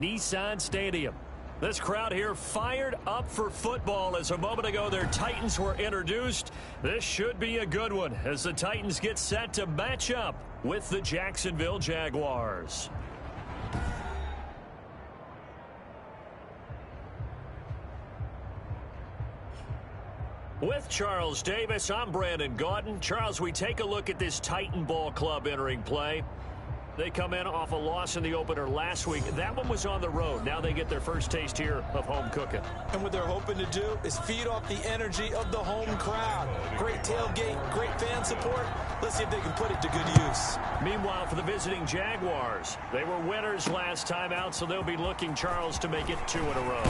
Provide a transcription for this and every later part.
Nissan Stadium. This crowd here fired up for football as a moment ago their Titans were introduced. This should be a good one as the Titans get set to match up with the Jacksonville Jaguars. With Charles Davis, I'm Brandon Gaudin. Charles, we take a look at this Titan Ball Club entering play. They come in off a loss in the opener last week. That one was on the road. Now they get their first taste here of home cooking. And what they're hoping to do is feed off the energy of the home crowd. Great tailgate, great fan support. Let's see if they can put it to good use. Meanwhile, for the visiting Jaguars, they were winners last time out, so they'll be looking, Charles, to make it 2 in a row.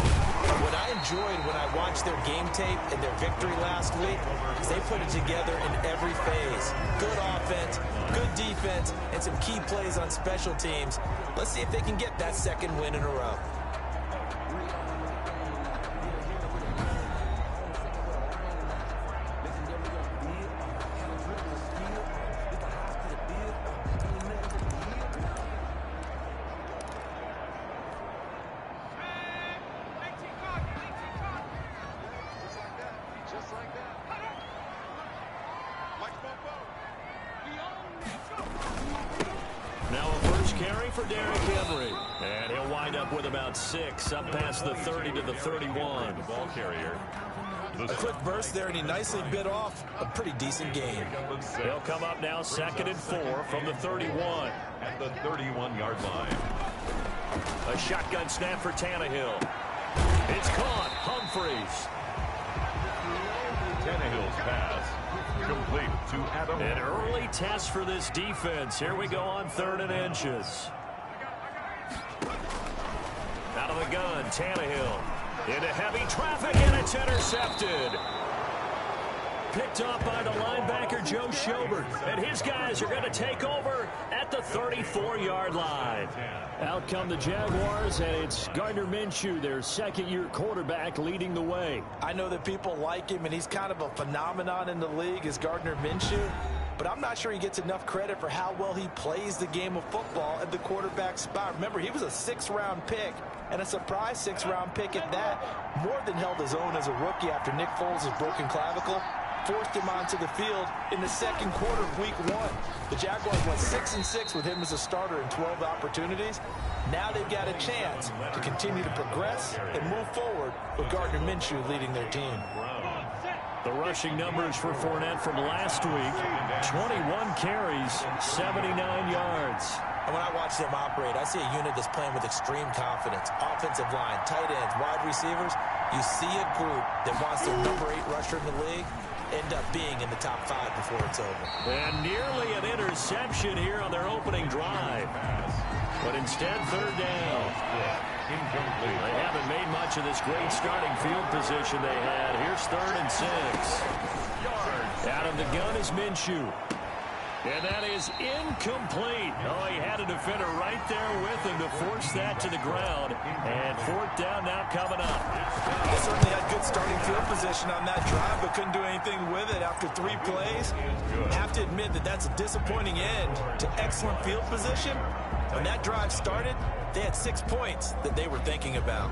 What I enjoyed when I watched their game tape and their victory last week is they put it together in every phase. Good offense, good defense, and some key plays on special teams. Let's see if they can get that second win in a row. About 6 up past the 30 to the 31. The ball carrier. A quick burst there, and he nicely bit off a pretty decent game. They'll come up now 2nd and 4 from the 31. At the 31-yard line. A shotgun snap for Tannehill. It's caught. Humphreys. Tannehill's pass complete to Adam. An early test for this defense. Here we go on 3rd and inches. Out of the gun, Tannehill. Into heavy traffic, and it's intercepted. Picked off by the linebacker, Joe Schobert. And his guys are going to take over at the 34-yard line. Out come the Jaguars, and it's Gardner Minshew, their second-year quarterback, leading the way. I know that people like him, and he's kind of a phenomenon in the league as Gardner Minshew. But I'm not sure he gets enough credit for how well he plays the game of football at the quarterback spot. Remember, he was a 6th-round pick, and a surprise 6th-round pick at that. More than held his own as a rookie after Nick Foles' broken clavicle. Forced him onto the field in the second quarter of Week 1. The Jaguars went 6-6 with him as a starter in 12 opportunities. Now they've got a chance to continue to progress and move forward with Gardner Minshew leading their team. The rushing numbers for Fournette from last week, 21 carries, 79 yards. And when I watch them operate, I see a unit that's playing with extreme confidence. Offensive line, tight ends, wide receivers. You see a group that wants their number 8 rusher in the league end up being in the top 5 before it's over. And nearly an interception here on their opening drive. But instead, 3rd down. Incomplete. They haven't made much of this great starting field position they had. Here's 3rd and 6. Out of the gun is Minshew. And that is incomplete. Oh, he had a defender right there with him to force that to the ground. And 4th down now coming up. They certainly had good starting field position on that drive, but couldn't do anything with it after 3 plays. Have to admit that that's a disappointing end to excellent field position. When that drive started, they had 6 points that they were thinking about.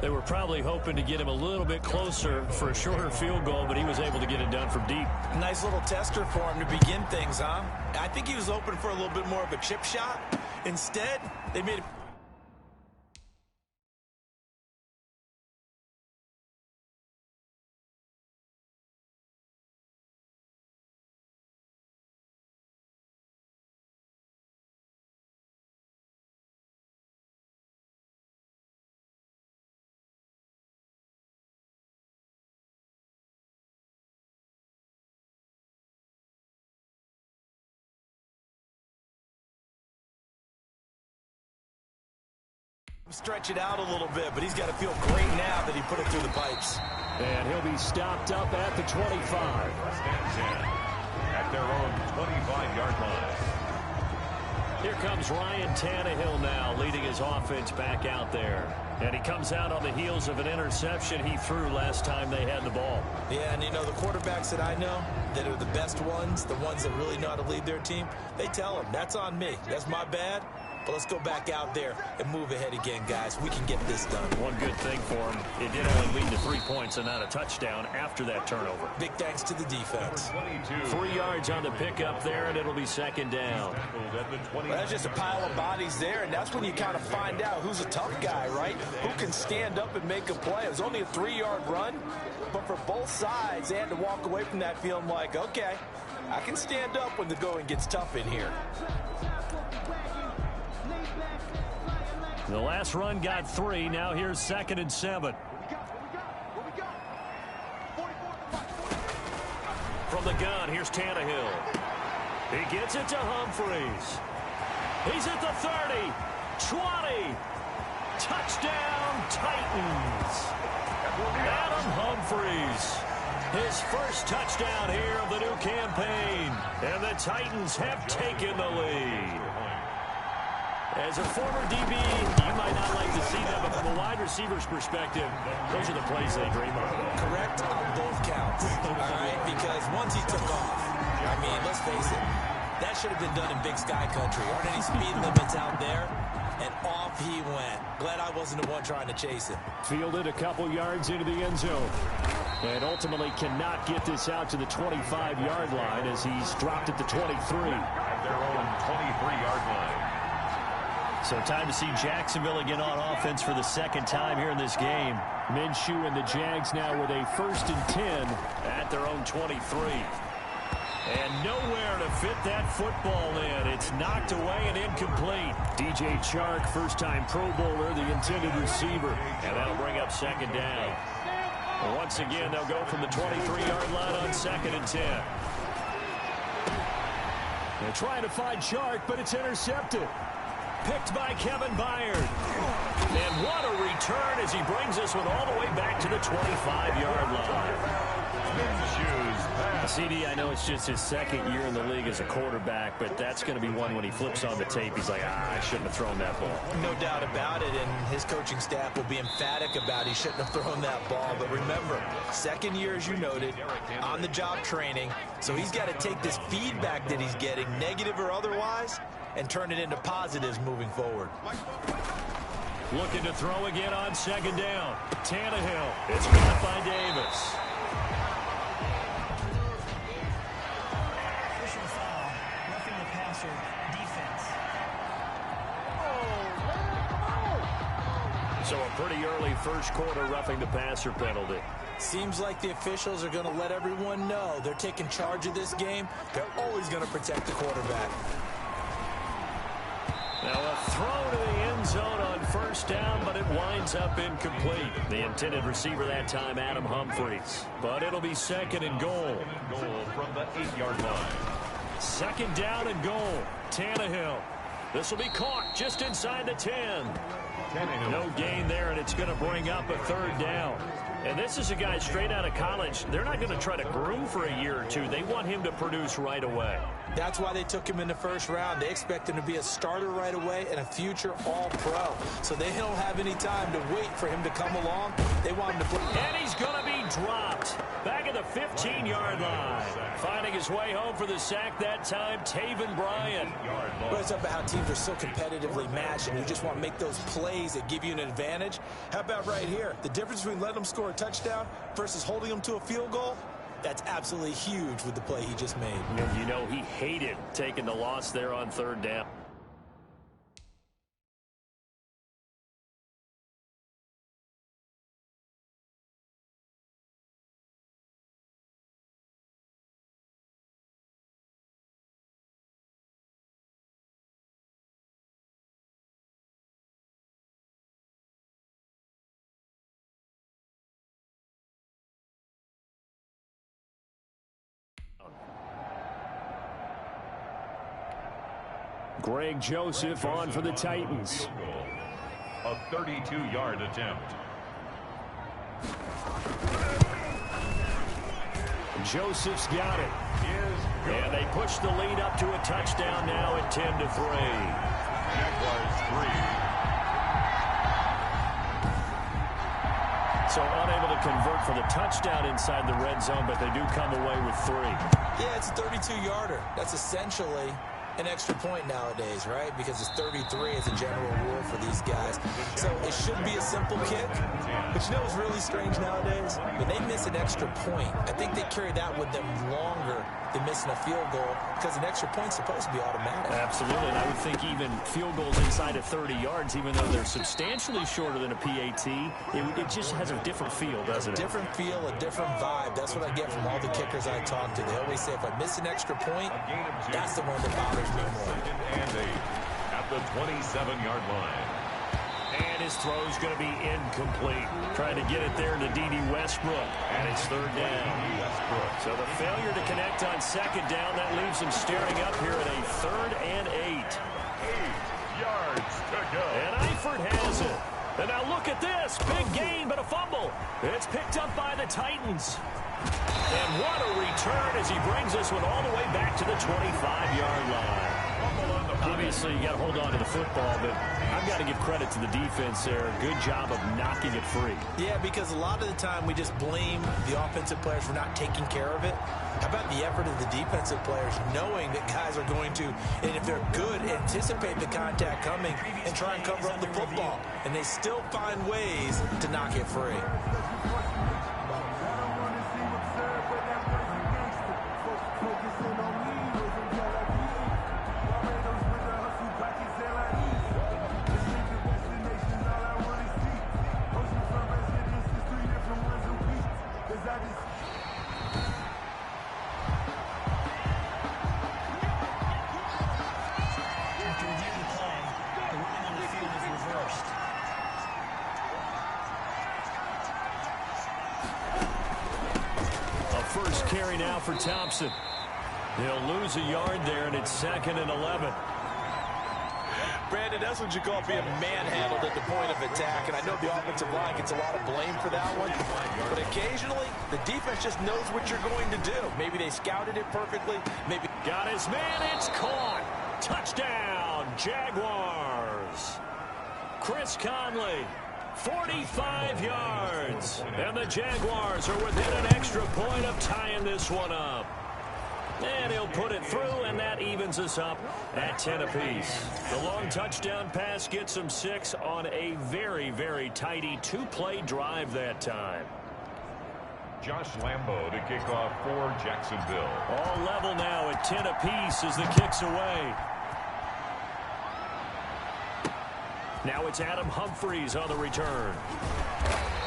They were probably hoping to get him a little bit closer for a shorter field goal, but he was able to get it done from deep. Nice little tester for him to begin things, huh? I think he was open for a little bit more of a chip shot. Instead, they made it. Stretch it out a little bit, but he's got to feel great now that he put it through the pipes. And he'll be stopped up at the 25. Stands in at their own 25-yard line. Here comes Ryan Tannehill now, leading his offense back out there. And he comes out on the heels of an interception he threw last time they had the ball. Yeah, and you know, the quarterbacks that I know that are the best ones, the ones that really know how to lead their team, they tell them, that's on me. That's my bad. But let's go back out there and move ahead again, guys. We can get this done. One good thing for him, it did only lead to 3 points and not a touchdown after that turnover. Big thanks to the defense. 3 yards on the pickup there, and it'll be second down. Well, that's just a pile of bodies there, and that's when you kind of find out who's a tough guy, right? Who can stand up and make a play. It was only a 3-yard run, but for both sides, they had to walk away from that feeling like, okay, I can stand up when the going gets tough in here. The last run got 3. Now here's 2nd and 7. From the gun, here's Tannehill. He gets it to Humphries. He's at the 30, 20. Touchdown, Titans. Adam Humphries. His first touchdown here of the new campaign. And the Titans have taken the lead. As a former DB, you might not like to see that, but from a wide receiver's perspective, those are the plays they dream of. Correct on both counts, all right? Because once he took off, I mean, let's face it, that should have been done in Big Sky Country. Aren't any speed limits out there? And off he went. Glad I wasn't the one trying to chase him. Fielded a couple yards into the end zone. And ultimately cannot get this out to the 25-yard line as he's dropped it to 23. At their own 23-yard line. So time to see Jacksonville again on offense for the second time here in this game. Minshew and the Jags now with a 1st and 10 at their own 23. And nowhere to fit that football in. It's knocked away and incomplete. DJ Chark, first-time Pro Bowler, the intended receiver. And that'll bring up 2nd down. And once again, they'll go from the 23-yard line on 2nd and 10. They're trying to find Chark, but it's intercepted. Picked by Kevin Byard. And what a return as he brings this one all the way back to the 25-yard line. CD, I know it's just his 2nd year in the league as a quarterback, but that's going to be one when he flips on the tape. He's like, I shouldn't have thrown that ball. No doubt about it, and his coaching staff will be emphatic about he shouldn't have thrown that ball. But remember, 2nd year, as you noted, on-the-job training, so he's got to take this feedback that he's getting, negative or otherwise, and turn it into positives moving forward. Looking to throw again on 2nd down. Tannehill. It's caught by Davis. Official foul. Roughing the passer. Defense. So a pretty early first quarter roughing the passer penalty. Seems like the officials are going to let everyone know they're taking charge of this game. They're always going to protect the quarterback. Now a throw to the end zone on 1st down, but it winds up incomplete. The intended receiver that time, Adam Humphries. But it'll be 2nd and goal. Goal from the 8-yard line. 2nd down and goal. Tannehill. This will be caught just inside the 10. No gain there, and it's going to bring up a 3rd down. And this is a guy straight out of college. They're not going to try to groom for a year or two. They want him to produce right away. That's why they took him in the 1st round. They expect him to be a starter right away and a future all-pro. So they don't have any time to wait for him to come along. They want him to play. And he's going to be dropped. Back at the 15-yard line. Finding his way home for the sack that time, Taven Bryan. But it's about how teams are so competitively matched, and you just want to make those plays that give you an advantage. How about right here? The difference between letting them score a touchdown versus holding them to a field goal? That's absolutely huge with the play he just made. You know, he hated taking the loss there on 3rd down. Greg Joseph on for the Titans. A 32-yard attempt. Joseph's got it. And they push the lead up to a touchdown now at 10-3. Jaguars 3. So unable to convert for the touchdown inside the red zone, but they do come away with 3. Yeah, it's a 32-yarder. That's essentially an extra point nowadays, right? Because it's 33 as a general rule for these guys. So it should be a simple kick. But you know what's really strange nowadays? When they miss an extra point, I think they carry that with them longer than missing a field goal because an extra point's supposed to be automatic. Absolutely, and I would think even field goals inside of 30 yards, even though they're substantially shorter than a PAT, it just has a different feel, doesn't it? A different feel, a different vibe. That's what I get from all the kickers I talk to. They always say if I miss an extra point, that's the one that bothers me more. And 8 at the 27-yard line. And his throw's going to be incomplete. Trying to get it there to D.D. Westbrook. And it's third down. So the failure to connect on second down, that leaves him staring up here at a 3rd and 8. 8 yards to go. And Eifert has it. And now look at this. Big gain, but a fumble. It's picked up by the Titans. And what a return as he brings this one all the way back to the 25-yard line. Obviously, you got to hold on to the football, but I've got to give credit to the defense there. Good job of knocking it free. Yeah, because a lot of the time we just blame the offensive players for not taking care of it. How about the effort of the defensive players knowing that guys are going to, and if they're good, anticipate the contact coming and try and cover up the football. And they still find ways to knock it free. First carry now for Thompson. He'll lose a yard there, and it's 2nd and 11. Brandon, that's what you call being manhandled at the point of attack. And I know the offensive line gets a lot of blame for that one. But occasionally, the defense just knows what you're going to do. Maybe they scouted it perfectly. Maybe got his man. It's caught. Touchdown, Jaguars. Chris Conley. 45 yards. And the Jaguars are within an extra point of tying this one up. And he'll put it through, and that evens us up at 10 apiece. The long touchdown pass gets him 6 on a very, very tidy 2-play drive that time. Josh Lambo to kick off for Jacksonville. All level now at 10 apiece as the kick's away. Now it's Adam Humphries on the return.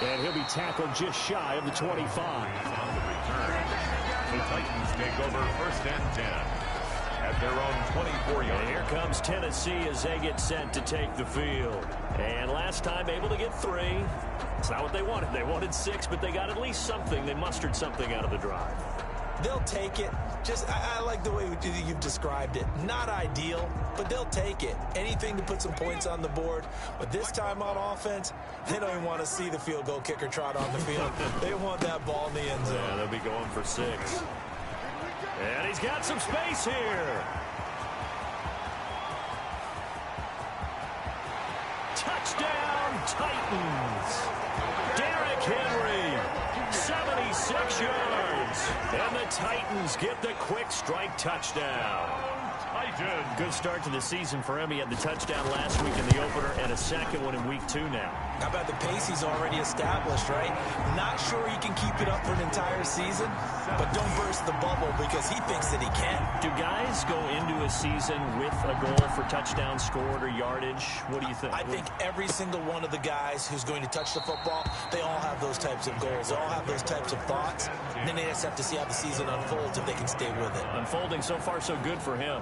And he'll be tackled just shy of the 25. On the return, the Titans take over 1st and 10 at their own 24-yard. And here comes Tennessee as they get set to take the field. And last time able to get 3. It's not what they wanted. They wanted 6, but they got at least something. They mustered something out of the drive. they'll take it. Just, I like the way you've described it. Not ideal, but they'll take it. Anything to put some points on the board. But this time on offense, they don't even want to see the field goal kicker trot on the field. They want that ball in the end zone. Yeah, they'll be going for 6. And he's got some space here. Touchdown, Titans. Derrick Henry, 76 yards. And the Titans get the quick strike touchdown. Good start to the season for him. He had the touchdown last week in the opener and a second one in week 2 now. How about the pace he's already established, right? Not sure he can keep it up for an entire season, but don't burst the bubble because he thinks that he can. Do guys go into a season with a goal for touchdown scored or yardage? What do you think? I think every single one of the guys who's going to touch the football, they all have those types of goals. They all have those types of thoughts. And then they just have to see how the season unfolds if they can stay with it. Unfolding so far so good for him.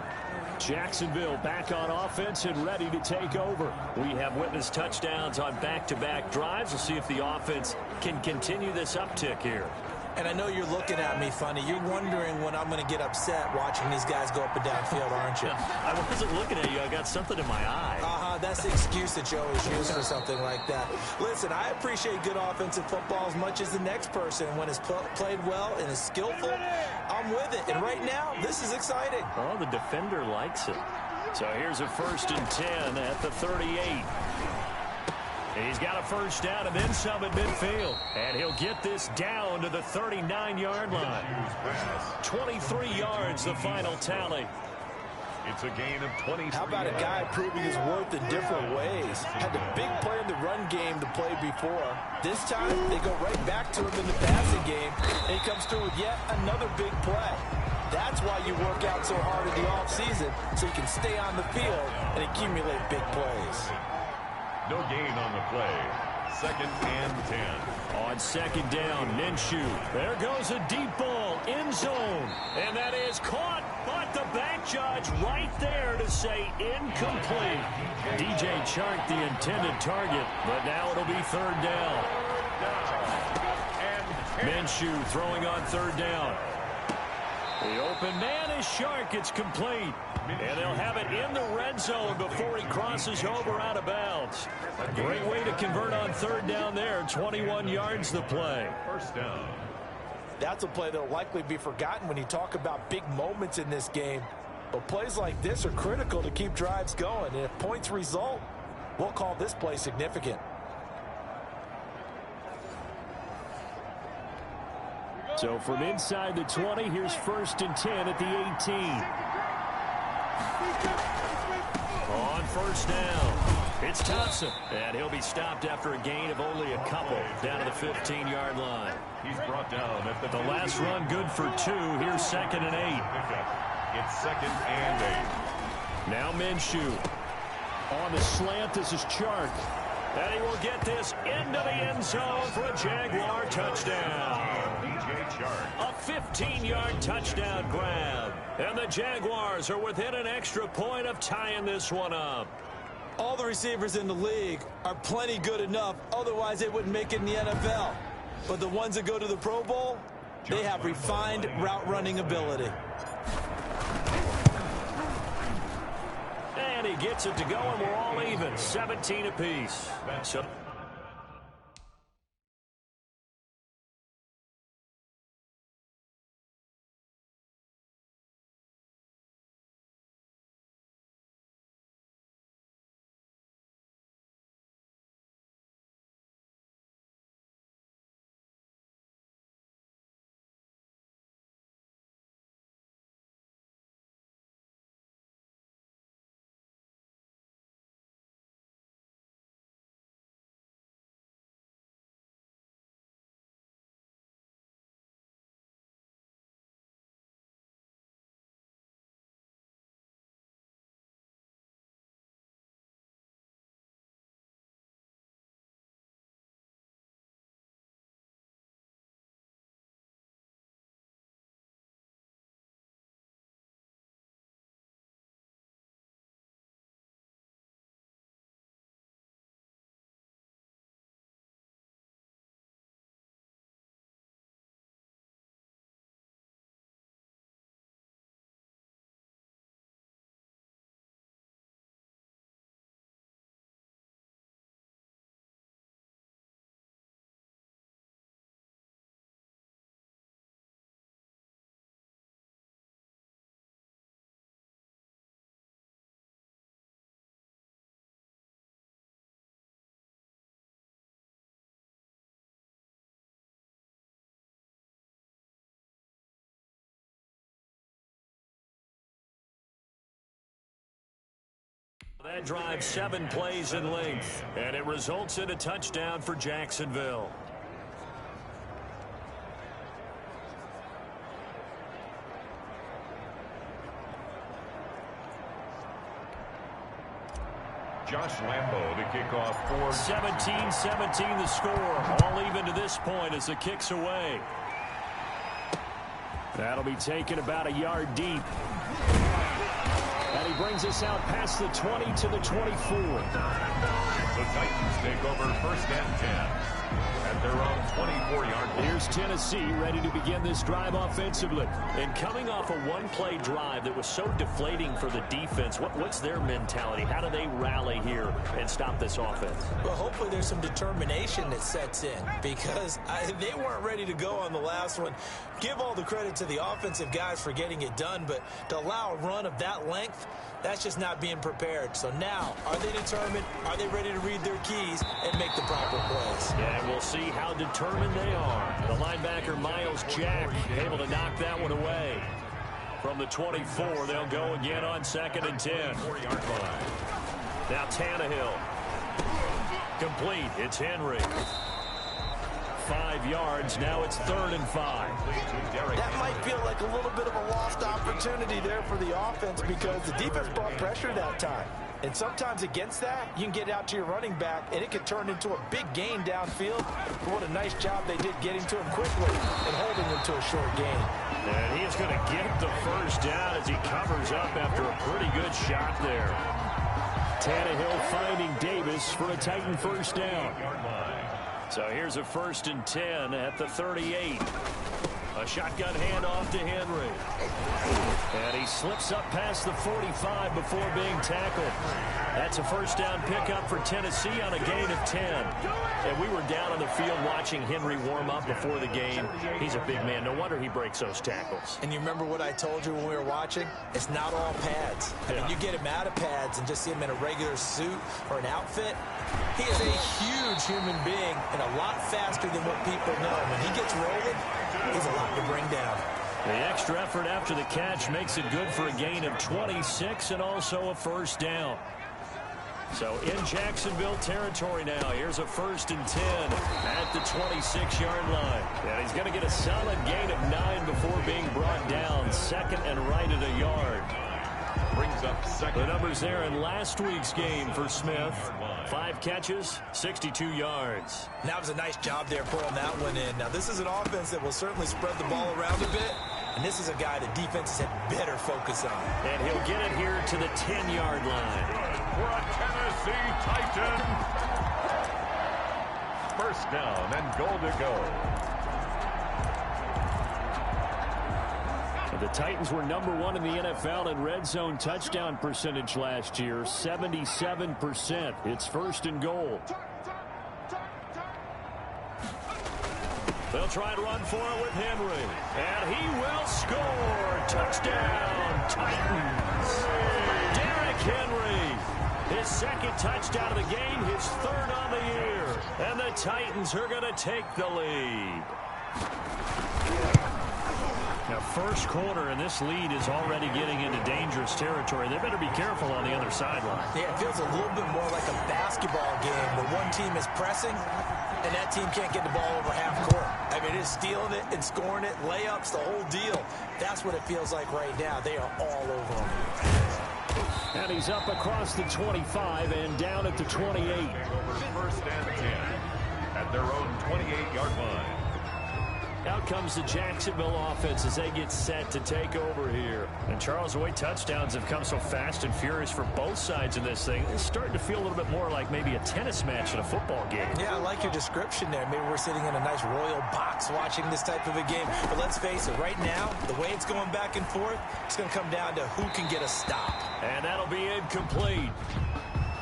Jacksonville back on offense and ready to take over. We have witnessed touchdowns on back-to-back drives. We'll see if the offense can continue this uptick here. And I know you're looking at me funny. You're wondering when I'm going to get upset watching these guys go up and down field, aren't you? I wasn't looking at you. I got something in my eye. That's the excuse that you always use for something like that. Listen, I appreciate good offensive football as much as the next person. When it's played well and is skillful, I'm with it. And right now, this is exciting. Oh, the defender likes it. So here's a 1st and 10 at the 38. He's got a first down and then some at midfield. And he'll get this down to the 39-yard line. 23 yards, the final tally. It's a gain of 23. How about a guy proving his worth in different ways? Had the big play in the run game to play before. This time, they go right back to him in the passing game, and he comes through with yet another big play. That's why you work out so hard in the offseason, so you can stay on the field and accumulate big plays. No gain on the play. 2nd and 10. On 2nd down, Minshew. There goes a deep ball, end zone. And that is caught, but the bank judge right there to say incomplete. DJ Chark, the intended target, but now it'll be 3rd down. Minshew throwing on 3rd down. The open man is Chark. It's complete. And they'll have it in the red zone before he crosses over out of bounds. Great way to convert on 3rd down there. 21 yards the play. 1st down. That's a play that will likely be forgotten when you talk about big moments in this game. But plays like this are critical to keep drives going. And if points result, we'll call this play significant. So from inside the 20, here's 1st and 10 at the 18. On 1st down, it's Thompson. And he'll be stopped after a gain of only a couple down to the 15-yard line. He's brought down at the last run good for 2. Here's 2nd and 8. It's 2nd and 8. Now Minshew. On the slant, this is Chark. And he will get this into the end zone for a Jaguar touchdown. A 15-yard touchdown grab. And the Jaguars are within an extra point of tying this one up. All the receivers in the league are plenty good enough. Otherwise, they wouldn't make it in the NFL. But the ones that go to the Pro Bowl, they have refined route running ability. And he gets it to go, and we're all even. 17 apiece. So that drives 7 plays in length, and it results in a touchdown for Jacksonville. Josh Lambo to kick off for 17-17 the score. All even to this point as the kick's away. That'll be taken about a yard deep. And he brings us out past the 20 to the 24. The Titans take over 1st and 10 at their own 24-yard line. Here's Tennessee ready to begin this drive offensively. And coming off a one-play drive that was so deflating for the defense, what's their mentality? How do they rally here and stop this offense? Well, hopefully there's some determination that sets in because they weren't ready to go on the last one. Give all the credit to the offensive guys for getting it done, but to allow a run of that length, that's just not being prepared. So now, are they determined? Are they ready to read their keys and make the proper plays? Yeah, and we'll see how determined they are. The linebacker, Miles Jack, able to knock that one away. From the 24, they'll go again on 2nd and 10. 4-yard line. Now Tannehill. Complete. It's Henry. 5 yards. Now it's 3rd and 5. That might feel like a little bit of a lost opportunity there for the offense because the defense brought pressure that time. And sometimes against that, you can get out to your running back, and it can turn into a big gain downfield. But what a nice job they did getting to him quickly and holding him to a short gain. And he is going to get the first down as he covers up after a pretty good shot there. Tannehill finding Davis for a Titan first down. So here's a 1st and 10 at the 38. A shotgun handoff to Henry. And he slips up past the 45 before being tackled. That's a first down pickup for Tennessee on a gain of 10. And we were down on the field watching Henry warm up before the game. He's a big man. No wonder he breaks those tackles. And you remember what I told you when we were watching? It's not all pads. I mean, you get him out of pads and just see him in a regular suit or an outfit. He is a huge human being and a lot faster than what people know. When he gets rolling, he's a lot to bring down. The extra effort after the catch makes it good for a gain of 26 and also a first down. So in Jacksonville territory now, here's a 1st and 10 at the 26-yard line. And he's going to get a solid gain of 9 before being brought down. 2nd and right at a yard. Brings up 2nd. The numbers there in last week's game for Smith. 5 catches, 62 yards. That was a nice job there pulling that one in. Now, this is an offense that will certainly spread the ball around a bit. And this is a guy that defenses had better focus on. And he'll get it here to the 10-yard line. For a Tennessee Titan. First down and goal to go. The Titans were #1 in the NFL in red zone touchdown percentage last year, 77%. It's 1st and goal. They'll try to run for it with Henry. And he will score. Touchdown, Titans. Derrick Henry. His 2nd touchdown of the game, his 3rd on the year. And the Titans are going to take the lead. Now, first quarter, and this lead is already getting into dangerous territory. They better be careful on the other sideline. Yeah, it feels a little bit more like a basketball game where one team is pressing and that team can't get the ball over half court. I mean, it's stealing it and scoring it, layups, the whole deal. That's what it feels like right now. They are all over them. And he's up across the 25 and down at the 28. 1st and 10 at their own 28-yard line. Out comes the Jacksonville offense as they get set to take over here. And Charles, the way touchdowns have come so fast and furious for both sides in this thing, it's starting to feel a little bit more like maybe a tennis match in a football game. Yeah, I like your description there. Maybe we're sitting in a nice royal box watching this type of a game. But let's face it, right now, the way it's going back and forth, it's going to come down to who can get a stop. And that'll be incomplete.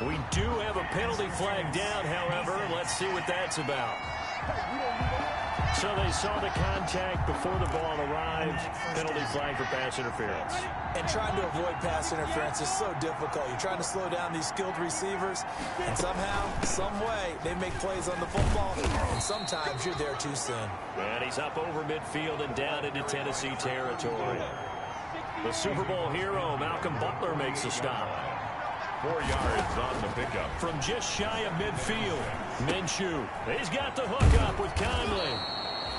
We do have a penalty flag down, however. Let's see what that's about. So they saw the contact before the ball arrived. Penalty flag for pass interference. And trying to avoid pass interference is so difficult. You're trying to slow down these skilled receivers, and somehow, some way, they make plays on the football, and sometimes you're there too soon. And he's up over midfield and down into Tennessee territory. The Super Bowl hero, Malcolm Butler, makes a stop. 4 yards on the pickup. From just shy of midfield, Minshew. He's got the hook up with Conley.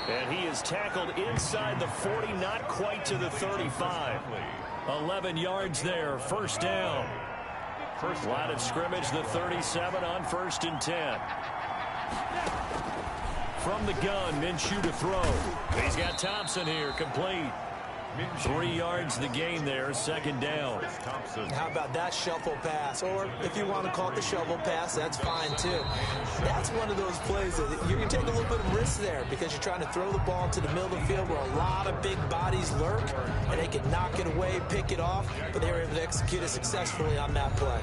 And he is tackled inside the 40, not quite to the 35. 11 yards there, first down. Line of scrimmage, the 37 on 1st and 10. From the gun, Minshew to throw. He's got Thompson here, complete. 3 yards the gain there, 2nd down. How about that shuffle pass? Or if you want to call it the shovel pass, that's fine too. That's one of those plays that you're going to take a little bit of risk there because you're trying to throw the ball to the middle of the field where a lot of big bodies lurk, and they can knock it away, pick it off, but they were able to execute it successfully on that play.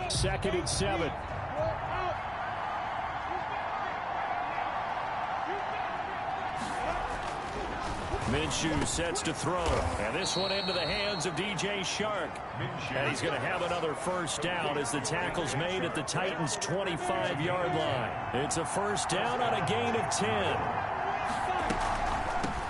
2nd and 7. Minshew sets to throw, and this one into the hands of DJ Shark. And he's going to have another first down as the tackle's made at the Titans' 25-yard line. It's a first down on a gain of 10.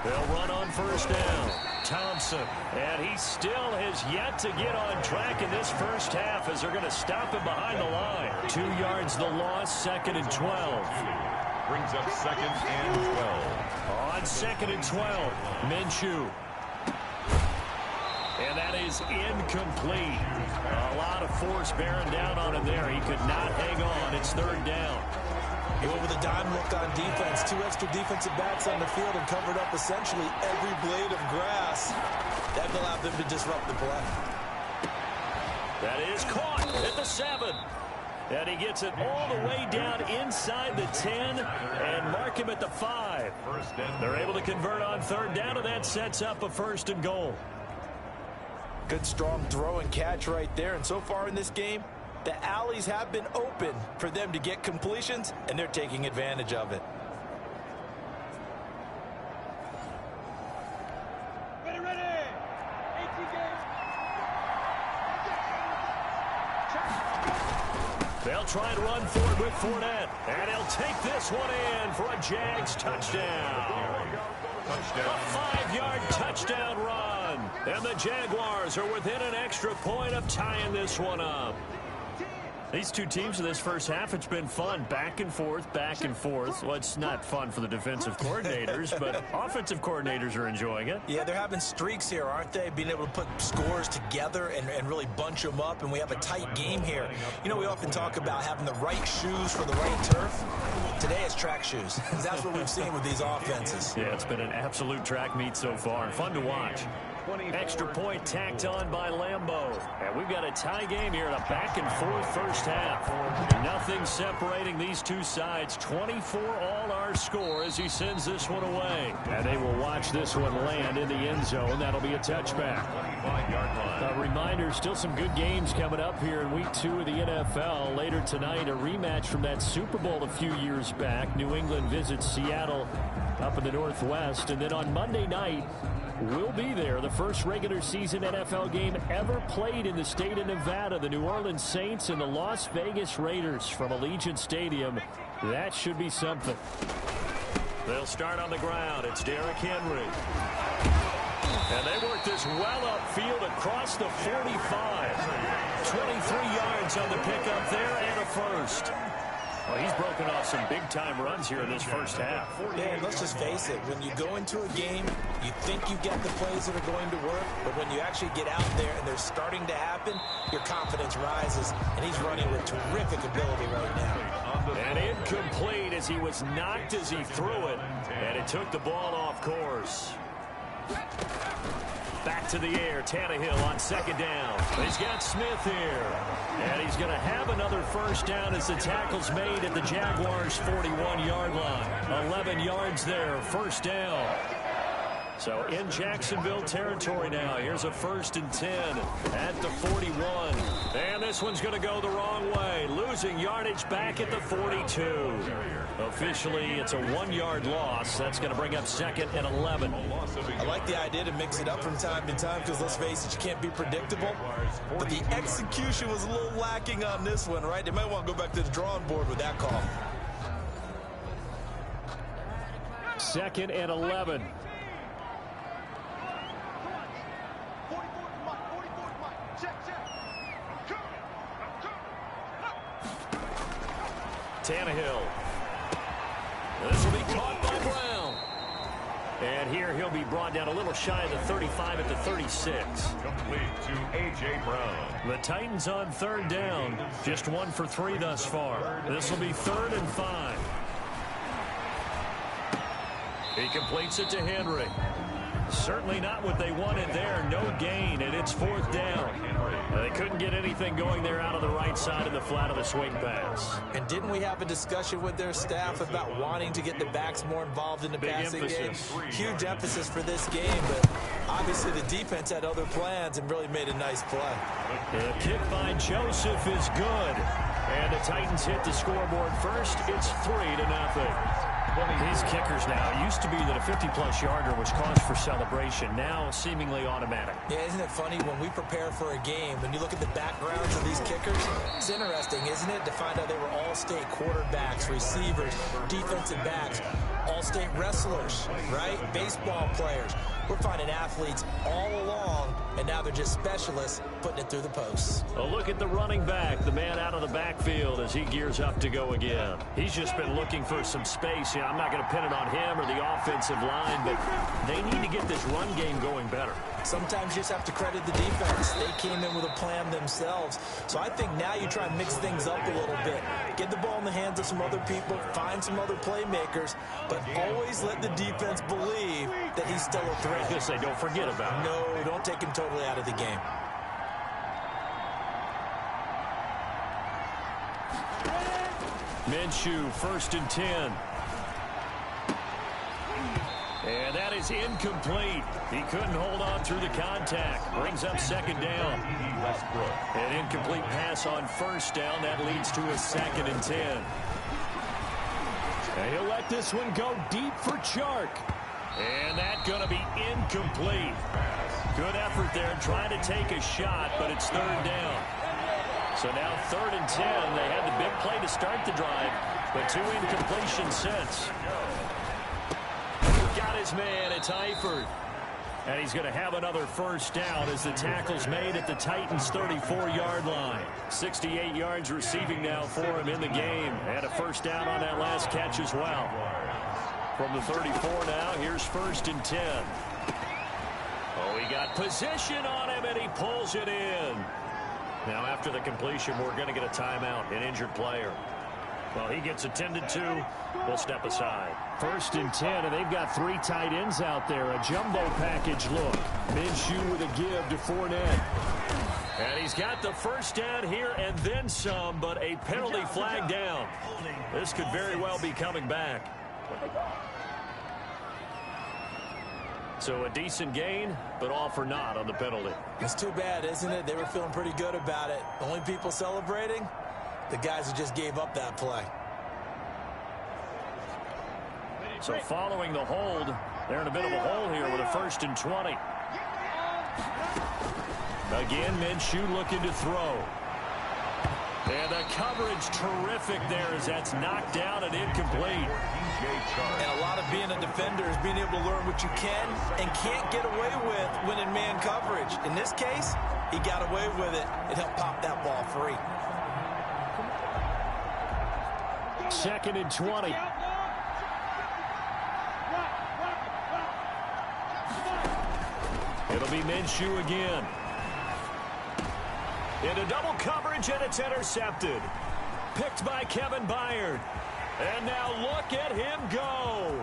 They'll run on first down. Thompson, and he still has yet to get on track in this first half as they're going to stop him behind the line. 2 yards the loss, 2nd and 12. Brings up 2nd and 12. On 2nd and 12, Minshew. And that is incomplete. A lot of force bearing down on him there. He could not hang on. It's 3rd down. He went with a dime look on defense. 2 extra defensive backs on the field and covered up essentially every blade of grass. That allowed them to disrupt the play. That is caught at the 7. And he gets it all the way down inside the 10 and mark him at the 5. They're able to convert on 3rd down, and that sets up a 1st and goal. Good, strong throw and catch right there. And so far in this game, the alleys have been open for them to get completions, and they're taking advantage of it. Ready. 18 games. They'll try and run forward with Fournette. And he'll take this one in for a Jags touchdown. A 5-yard touchdown run. And the Jaguars are within an extra point of tying this one up. These two teams in this first half, it's been fun. Back and forth, back and forth. Well, it's not fun for the defensive coordinators, but offensive coordinators are enjoying it. Yeah, they're having streaks here, aren't they? Being able to put scores together and really bunch them up, and we have a tight game here. You know, we often talk about having the right shoes for the right turf. Today it's track shoes. That's what we've seen with these offenses. Yeah, it's been an absolute track meet so far, and fun to watch. Extra point tacked on by Lambeau. And we've got a tie game here in a back-and-forth first half. Nothing separating these two sides. 24 all our score as he sends this one away. And they will watch this one land in the end zone. That'll be a touchback. A reminder, still some good games coming up here in Week 2 of the NFL. Later tonight, a rematch from that Super Bowl a few years back. New England visits Seattle up in the Northwest. And then on Monday night, we'll be there. The first regular season NFL game ever played in the state of Nevada. The New Orleans Saints and the Las Vegas Raiders from Allegiant Stadium. That should be something. They'll start on the ground. It's Derrick Henry. And they work this well upfield across the 45. 23 yards on the pickup there and a first. Well, he's broken off some big-time runs here in this first half. Yeah, and let's just face it. When you go into a game, you think you get the plays that are going to work, but when you actually get out there and they're starting to happen, your confidence rises, and he's running with terrific ability right now. And incomplete as he was knocked as he threw it, and it took the ball off course. Back to the air, Tannehill on second down. He's got Smith here. And he's going to have another first down as the tackle's made at the Jaguars' 41-yard line. 11 yards there, first down. So in Jacksonville territory now. Here's a 1st and 10 at the 41. And this one's going to go the wrong way. Losing yardage back at the 42. Officially, it's a 1-yard loss. That's going to bring up 2nd and 11. I like the idea to mix it up from time to time because, let's face it, you can't be predictable. But the execution was a little lacking on this one, right? They might want to go back to the drawing board with that call. 2nd and 11. Tannehill. This will be caught by Brown. And here he'll be brought down a little shy of the 35 at the 36. Complete to A.J. Brown. The Titans on 3rd down. Just 1 for 3 thus far. This will be 3rd and 5. He completes it to Henry. Certainly not what they wanted there. No gain, and it's 4th down. They couldn't get anything going there out of the right side of the flat of the swing pass. And didn't we have a discussion with their staff about wanting to get the backs more involved in the passing game? Huge emphasis for this game, but obviously the defense had other plans and really made a nice play. The kick by Joseph is good. And the Titans hit the scoreboard first. It's 3-0. These kickers now, used to be that a 50-plus yarder was cause for celebration. Now seemingly automatic. Yeah, isn't it funny when we prepare for a game, when you look at the backgrounds of these kickers, it's interesting, isn't it, to find out they were all-state quarterbacks, receivers, defensive backs, all-state wrestlers, right? Baseball players. We're finding athletes all along, and now they're just specialists putting it through the posts. A look at the running back, the man out of the backfield as he gears up to go again. He's just been looking for some space. I'm not going to pin it on him or the offensive line, but they need to get this run game going better. Sometimes you just have to credit the defense. They came in with a plan themselves. So I think now you try and mix things up a little bit. Get the ball in the hands of some other people, find some other playmakers, but always let the defense believe that he's still a threat. I was going to say, don't forget about him. No, don't take him totally out of the game. Minshew, 1st and 10. And that is incomplete. He couldn't hold on through the contact. Brings up 2nd down. An incomplete pass on 1st down. That leads to a 2nd and 10. And he'll let this one go deep for Chark. And that's going to be incomplete. Good effort there trying to take a shot, but it's 3rd down. So now 3rd and 10. They had the big play to start the drive, but 2 incompletions since. Got his man. It's Eifert. And he's going to have another 1st down as the tackle's made at the Titans' 34-yard line. 68 yards receiving now for him in the game. And a 1st down on that last catch as well. From the 34 now, here's 1st and 10. Oh, he got position on him, and he pulls it in. Now, after the completion, we're going to get a timeout, an injured player. Well, he gets attended to. We'll step aside. 1st and 10, and they've got 3 tight ends out there. A jumbo package look. Minshew with a give to Fournette. And he's got the 1st down here and then some, but a penalty flag down. This could very well be coming back. So a decent gain, but all for naught on the penalty. It's too bad, isn't it? They were feeling pretty good about it. The only people celebrating, the guys who just gave up that play. So following the hold, they're in a bit of a hole here with a 1st and 20. Again, Minshew looking to throw. And the coverage terrific there as that's knocked down and incomplete. And a lot of being a defender is being able to learn what you can and can't get away with when in man coverage. In this case, he got away with it. It helped pop that ball free. 2nd and 20. It'll be Minshew again. Into double coverage, and it's intercepted. Picked by Kevin Byard. And now look at him go.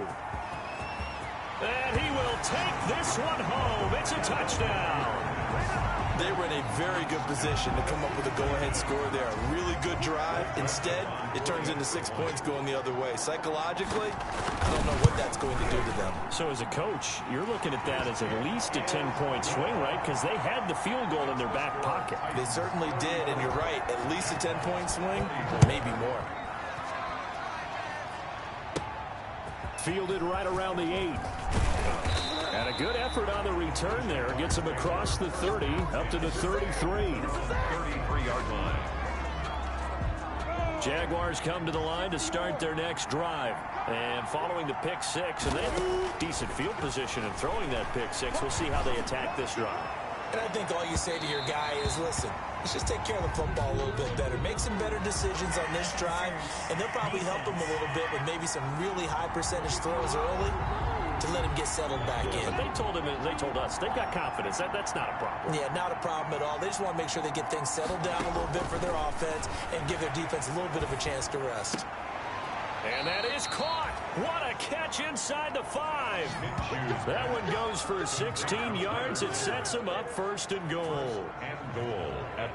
And he will take this one home. It's a touchdown. They were in a very good position to come up with a go-ahead score there. A really good drive. Instead, it turns into 6 points going the other way. Psychologically, I don't know what that's going to do to them. So as a coach, you're looking at that as at least a 10-point swing, right? Because they had the field goal in their back pocket. They certainly did, and you're right. At least a 10-point swing, maybe more. Fielded right around the 8. And a good effort on the return there. Gets him across the 30, up to the 33. 33-yard line. Jaguars come to the line to start their next drive. And following the pick 6, and they have decent field position in throwing that pick 6. We'll see how they attack this drive. And I think all you say to your guy is, listen, let's just take care of the football a little bit better. Make some better decisions on this drive, and they'll probably help him a little bit with maybe some really high percentage throws early to let him get settled back in. But they told us, they've got confidence. That's not a problem. Yeah, not a problem at all. They just want to make sure they get things settled down a little bit for their offense and give their defense a little bit of a chance to rest. And that is caught. What a catch inside the 5. That one goes for 16 yards. It sets him up 1st and goal.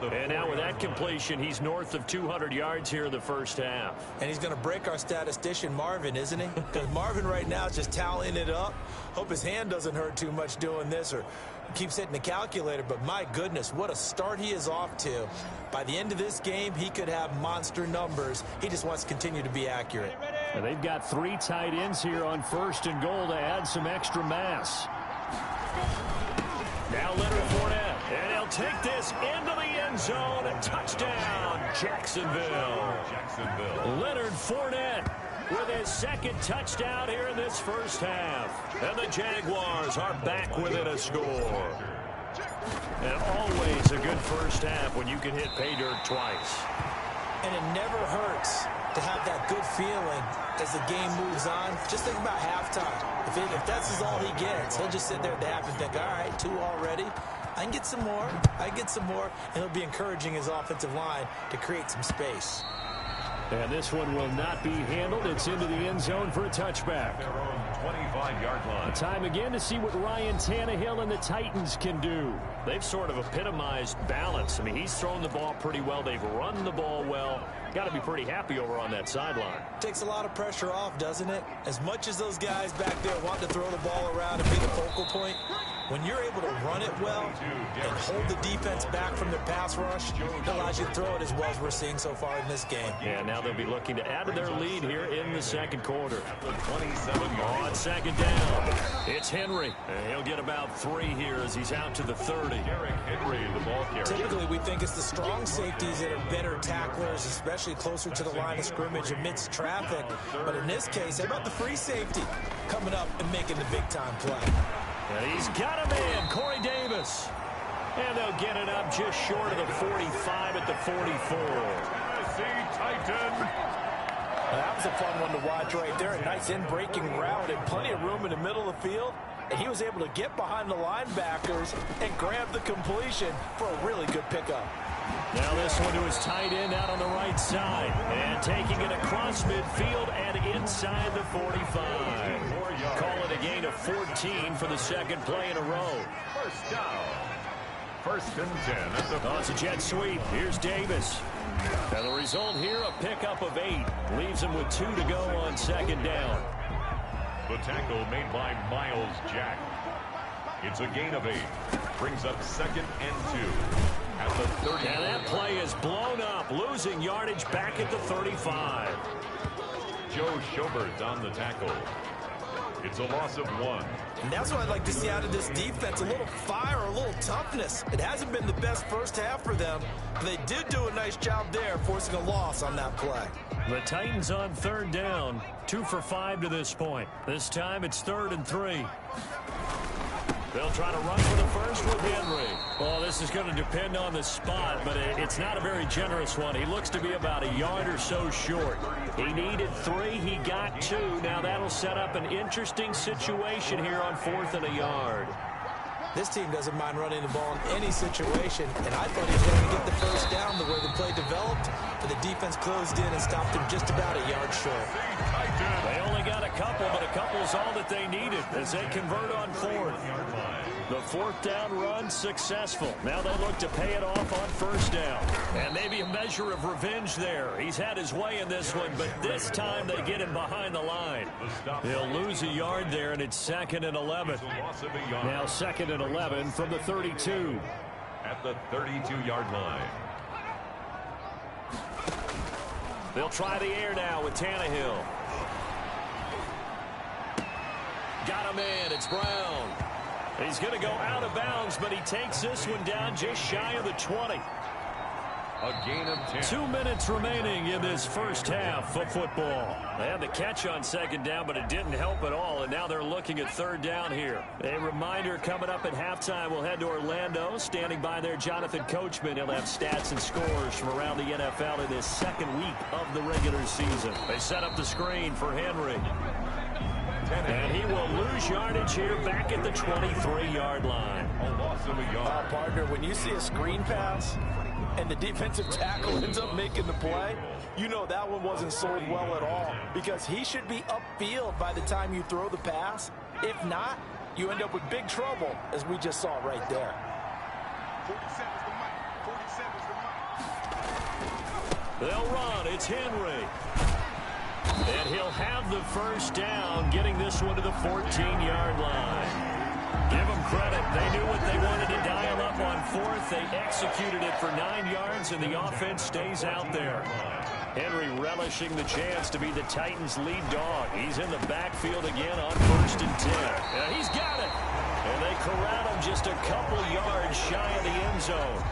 And now with that completion, he's north of 200 yards here in the first half. And he's going to break our statistician, Marvin, isn't he? Because Marvin right now is just tallying it up. Hope his hand doesn't hurt too much doing this or keeps hitting the calculator. But my goodness, what a start he is off to. By the end of this game, he could have monster numbers. He just wants to continue to be accurate. And they've got 3 tight ends here on 1st and goal to add some extra mass. Now Leonard Fournette, and he'll take this into the end zone. A touchdown, Jacksonville. Leonard Fournette with his 2nd touchdown here in this first half. And the Jaguars are back within a score. And always a good first half when you can hit pay dirt twice. And it never hurts to have that good feeling as the game moves on. Just think about halftime. If that's all he gets, he'll just sit there at the half and think, all right, 2 already. I can get some more. And he'll be encouraging his offensive line to create some space. And this one will not be handled. It's into the end zone for a touchback. 25-yard line. Time again to see what Ryan Tannehill and the Titans can do. They've sort of epitomized balance. I mean, he's thrown the ball pretty well. They've run the ball well. Got to be pretty happy over on that sideline. Takes a lot of pressure off, doesn't it? As much as those guys back there want to throw the ball around and be the focal point, when you're able to run it well and hold the defense back from their pass rush, it allows you to throw it as well as we're seeing so far in this game. Yeah, now they'll be looking to add to their lead here in the 2nd quarter. 27 On 2nd down, it's Henry. And he'll get about 3 here as he's out to the 30. Derrick Henry, the ball carrier. Typically, we think it's the strong safeties that are better tacklers, especially closer to the line of scrimmage amidst traffic. But in this case, how about the free safety coming up and making the big-time play? And he's got him in, Corey Davis. And they'll get it up just short of the 45 at the 44. Tennessee Titan. That was a fun one to watch right there. A nice in-breaking route and plenty of room in the middle of the field. And he was able to get behind the linebackers and grab the completion for a really good pickup. Now this one to his tight end out on the right side. And taking it across midfield and inside the 45. Call it a gain of 14 for the 2nd play in a row. First down. 1st and 10. It's a jet sweep. Here's Davis. And the result here, a pickup of 8. Leaves him with 2 to go on 2nd down. The tackle made by Miles Jack. It's a gain of 8. Brings up 2nd and 2. At the 30. And that play is blown up, losing yardage back at the 35. Joe Schobert on the tackle. It's a loss of 1. And that's what I'd like to see out of this defense, a little fire, a little toughness. It hasn't been the best first half for them, but they did do a nice job there, forcing a loss on that play. The Titans on 3rd down, 2 for 5 to this point. This time it's 3rd and 3. They'll try to run for the first with Henry. Well, this is going to depend on the spot, but it's not a very generous one. He looks to be about a yard or so short. He needed 3. He got 2. Now that'll set up an interesting situation here on 4th and a yard. This team doesn't mind running the ball in any situation, and I thought he was going to get the first down the way the play developed, but the defense closed in and stopped him just about a yard short. They only got a couple, but a couple is all that they needed as they convert on 4th. The 4th down run successful. Now they look to pay it off on 1st down. And maybe a measure of revenge there. He's had his way in this one, but this time they get him behind the line. He'll lose a yard there, and it's 2nd and 11. Now 2nd and 11 from the 32. At the 32-yard line. They'll try the air now with Tannehill. Got him in. It's Brown. He's going to go out of bounds, but he takes this one down just shy of the 20. A gain of 10. 2 minutes remaining in this first half of football. They had the catch on 2nd down, but it didn't help at all, and now they're looking at 3rd down here. A reminder coming up at halftime, we'll head to Orlando. Standing by there, Jonathan Coachman. He'll have stats and scores from around the NFL in this 2nd week of the regular season. They set up the screen for Henry. And he will lose yardage here back at the 23-yard line. A loss of a yard. Partner, when you see a screen pass and the defensive tackle ends up making the play, you know that one wasn't sold well at all, because he should be upfield by the time you throw the pass. If not, you end up with big trouble, as we just saw right there. 47's the mic. They'll run. It's Henry. And he'll have the first down, getting this one to the 14-yard line. Give them credit. They knew what they wanted to dial up on 4th. They executed it for 9 yards, and the offense stays out there. Henry relishing the chance to be the Titans' lead dog. He's in the backfield again on 1st and 10. And he's got it. And they corral him just a couple yards shy of the end zone.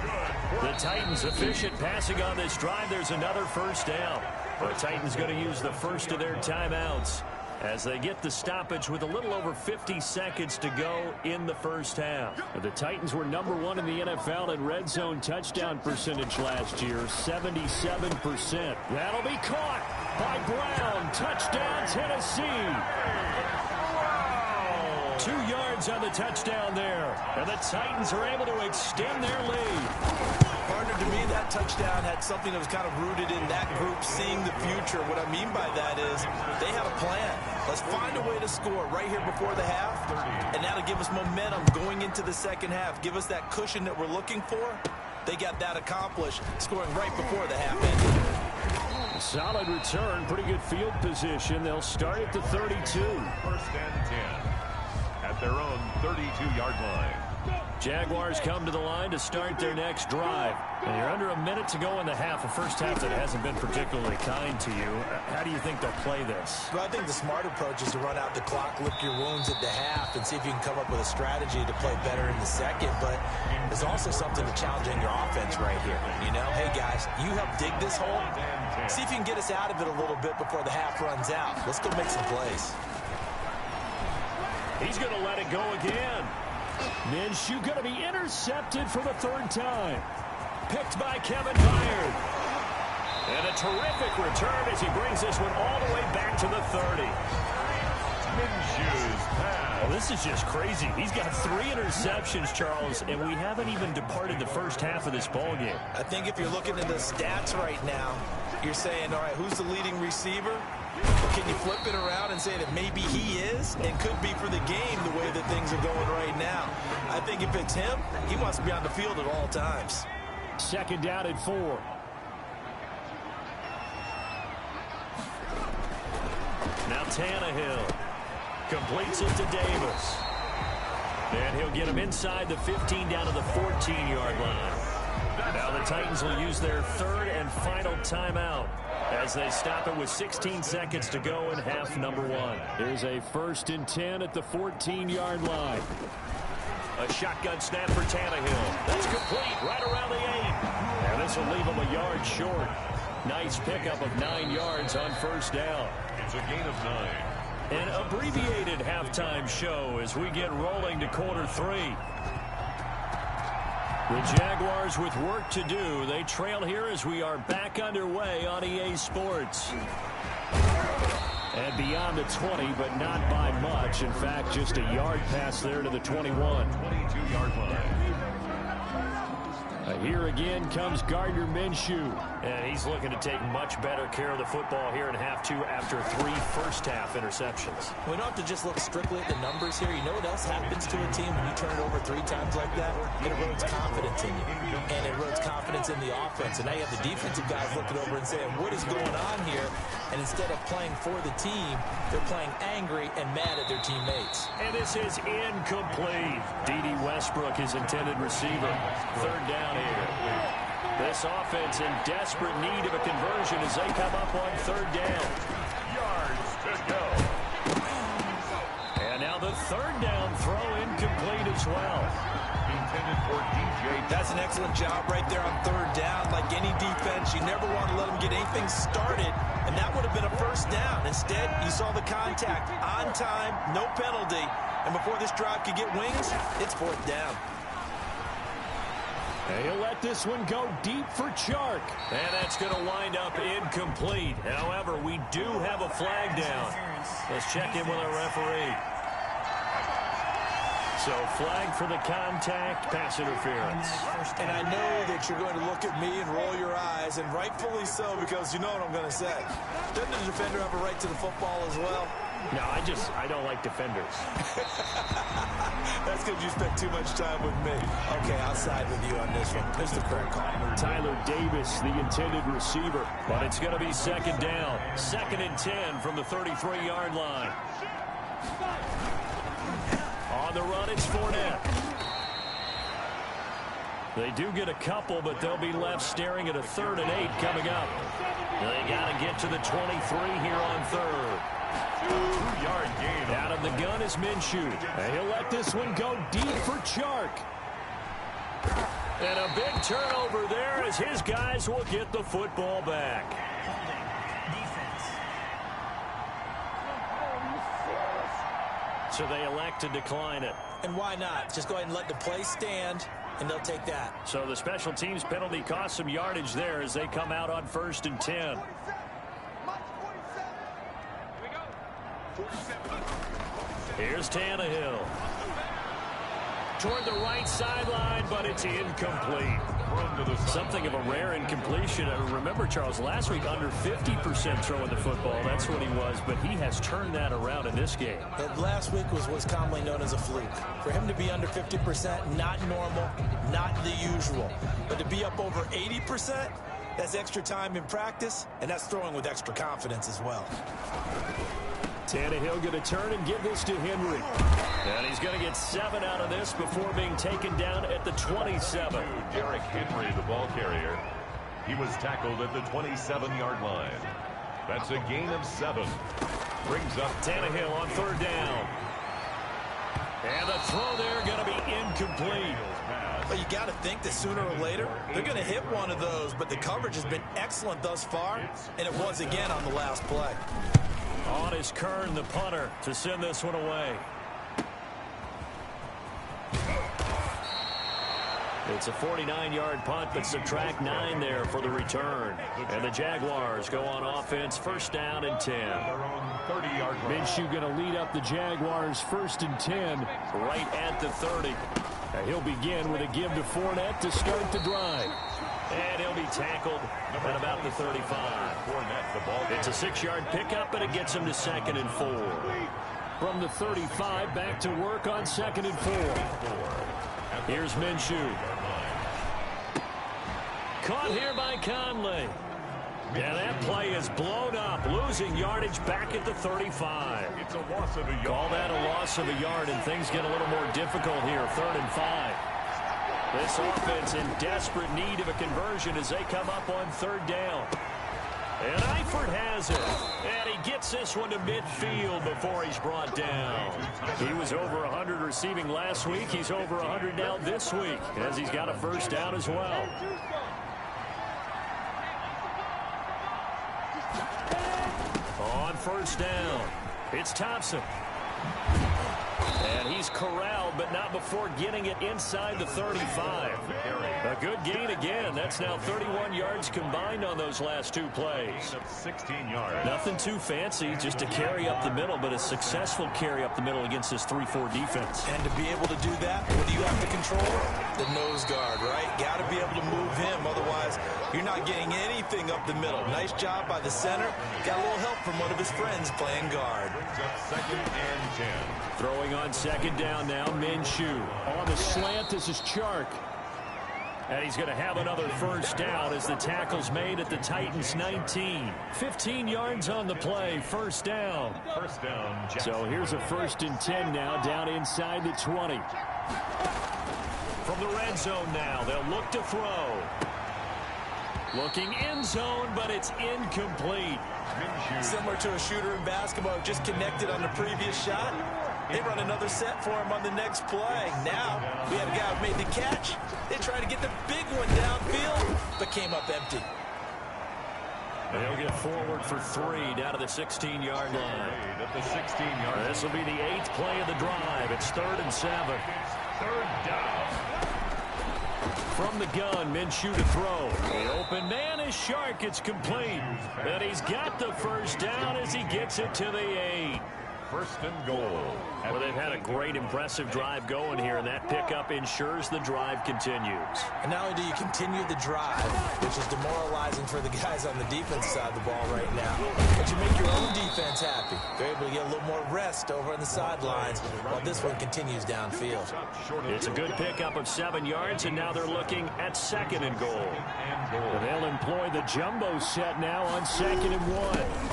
The Titans efficient passing on this drive. There's another first down. The Titans going to use the first of their timeouts as they get the stoppage with a little over 50 seconds to go in the first half. The Titans were #1 in the NFL in red zone touchdown percentage last year, 77%. That'll be caught by Brown. Touchdown, Tennessee. 2 yards on the touchdown there. And the Titans are able to extend their lead. Partner, to me, that touchdown had something that was kind of rooted in that group seeing the future. What I mean by that is they had a plan. Let's find a way to score right here before the half, and that'll give us momentum going into the second half. Give us that cushion that we're looking for. They got that accomplished, scoring right before the half ended. Solid return, pretty good field position. They'll start at the 32. 1st and 10 at their own 32-yard line. Jaguars come to the line to start their next drive. And you're under a minute to go in the half, a first half that hasn't been particularly kind to you. How do you think they'll play this? Well, I think the smart approach is to run out the clock, lick your wounds at the half, and see if you can come up with a strategy to play better in the second. But there's also something to challenging your offense right here. You know, hey, guys, you help dig this hole. See if you can get us out of it a little bit before the half runs out. Let's go make some plays. He's going to let it go again. Minshew going to be intercepted for the 3rd time. Picked by Kevin Byard. And a terrific return as he brings this one all the way back to the 30. Minshew's pass. Well, this is just crazy. He's got 3 interceptions, Charles, and we haven't even departed the first half of this ballgame. I think if you're looking at the stats right now, you're saying, all right, who's the leading receiver? Well, can you flip it around and say that maybe he is and could be for the game the way that things are going right now? I think if it's him, he wants to be on the field at all times. 2nd down and 4. Now Tannehill completes it to Davis. And he'll get him inside the 15 down to the 14-yard line. Now the Titans will use their 3rd and final timeout as they stop it with 16 seconds to go in half number 1. Here's a 1st and 10 at the 14-yard line. A shotgun snap for Tannehill. That's complete right around the 8. And this will leave him a yard short. Nice pickup of 9 yards on 1st down. It's a gain of 9. An abbreviated halftime show as we get rolling to quarter 3. The Jaguars with work to do. They trail here as we are back underway on EA Sports. And beyond the 20, but not by much. In fact, just a yard pass there to the 21. 22-yard line. Here again comes Gardner Minshew. And he's looking to take much better care of the football here in half 2 after 3 first-half interceptions. We don't have to just look strictly at the numbers here. You know what else happens to a team when you turn it over 3 times like that? It erodes confidence in you. And it erodes confidence in the offense. And now you have the defensive guys looking over and saying, what is going on here? And instead of playing for the team, they're playing angry and mad at their teammates. And this is incomplete. D.D. Westbrook, his intended receiver. 3rd down here. This offense in desperate need of a conversion as they come up on 3rd down. Yards to go. And now the 3rd down throw incomplete as well. Intended for DJ. That's an excellent job right there on 3rd down. Like any defense, you never want to let them get anything started, and that would have been a 1st down. Instead, you saw the contact on time, no penalty, and before this drive could get wings, it's 4th down. He'll let this one go deep for Chark. And that's going to wind up incomplete. However, we do have a flag down. Let's check in with our referee. So flag for the contact, pass interference. And I know that you're going to look at me and roll your eyes, and rightfully so, because you know what I'm going to say. Doesn't the defender have a right to the football as well? No, I don't like defenders. That's because you spent too much time with me. Okay, I'll side with you on this one. It's the correct call. Tyler Davis, the intended receiver. But it's going to be 2nd down. 2nd and 10 from the 33-yard line. On the run, it's Fournette. They do get a couple, but they'll be left staring at a 3rd and 8 coming up. They got to get to the 23 here on third. 2-yard gain. Out of the gun is Minshew. And he'll let this one go deep for Chark. And a big turnover there as his guys will get the football back. So they elect to decline it. And why not? Just go ahead and let the play stand, and they'll take that. So the special teams penalty cost some yardage there as they come out on 1st and 10. Here's Tannehill. Toward the right sideline, but it's incomplete. Something of a rare incompletion. Remember, Charles, last week under 50% throwing the football. That's what he was, but he has turned that around in this game. Last week was what's commonly known as a fluke. For him to be under 50%, not normal, not the usual. But to be up over 80%, that's extra time in practice, and that's throwing with extra confidence as well. Tannehill going to turn and give this to Henry. And he's going to get 7 out of this before being taken down at the 27. Derrick Henry, the ball carrier. He was tackled at the 27-yard line. That's a gain of 7. Brings up Tannehill on 3rd down. And the throw there going to be incomplete. Well, you got to think that sooner or later, they're going to hit one of those, but the coverage has been excellent thus far, and it was again on the last play. On is Kern, the punter, to send this one away. It's a 49-yard punt, but subtract 9 there for the return. And the Jaguars go on offense, 1st down and 10. Minshew going to lead up the Jaguars 1st and 10 right at the 30. And he'll begin with a give to Fournette to start the drive. And he'll be tackled at about the 35. It's a 6-yard pickup, but it gets him to 2nd and 4. From the 35, back to work on 2nd and 4. Here's Minshew. Caught here by Conley. And that play is blown up, losing yardage back at the 35. It's a loss of a yard. Call that a loss of a yard, and things get a little more difficult here, 3rd and 5. This offense in desperate need of a conversion as they come up on 3rd down. And Eifert has it. And he gets this one to midfield before he's brought down. He was over 100 receiving last week. He's over 100 now this week as he's got a 1st down as well. On 1st down, it's Thompson. And he's corralled, but not before getting it inside the 35. A good gain again. That's now 31 yards combined on those last 2 plays. 16 yards. Nothing too fancy, just a carry up the middle, but a successful carry up the middle against this 3-4 defense. And to be able to do that, what do you have to control? The nose guard, right? Got to be able to move him. Otherwise, you're not getting anything up the middle. Nice job by the center. Got a little help from one of his friends playing guard. Brings up 2nd and 10. Throwing on 2nd down now, Minshew. On the slant, this is Chark. And he's going to have another 1st down as the tackle's made at the Titans' 19. 15 yards on the play, 1st down. 1st down, So here's a 1st and 10 now, down inside the 20. From the red zone now, they'll look to throw. Looking end zone, but it's incomplete. Similar to a shooter in basketball, just connected on the previous shot. They run another set for him on the next play. Now, we have a guy who made the catch. They try to get the big one downfield, but came up empty. And he'll get forward for 3 down to the 16-yard line. At the 16-yard. This will be the 8th play of the drive. It's 3rd and 7. 3rd down. From the gun, Minshew to throw. The open man is Chark. It's complete. And he's got the 1st down as he gets it to the 8. 1st and goal. Well, they've had a great, impressive drive going here, and that pickup ensures the drive continues. And not only do you continue the drive, which is demoralizing for the guys on the defense side of the ball right now, but you make your own defense happy. They're able to get a little more rest over on the sidelines while this one continues downfield. It's a good pickup of 7 yards, and now they're looking at 2nd and goal. And they'll employ the jumbo set now on 2nd and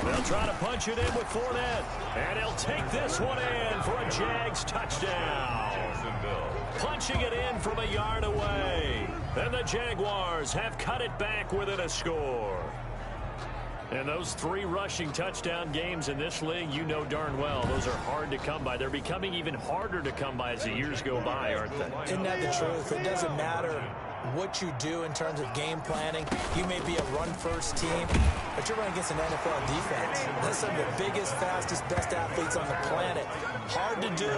1. They'll try to punch it in with Fournette, and he'll take this one in for a Jags touchdown. Jacksonville. Punching it in from a yard away. And the Jaguars have cut it back within a score. And those 3 rushing touchdown games in this league, you know darn well, those are hard to come by. They're becoming even harder to come by as the years go by, aren't they? Isn't that the truth? It doesn't matter what you do in terms of game planning. You may be a run-first team, but you're running against an NFL defense. That's some of the biggest, fastest, best athletes on the planet. Hard to do.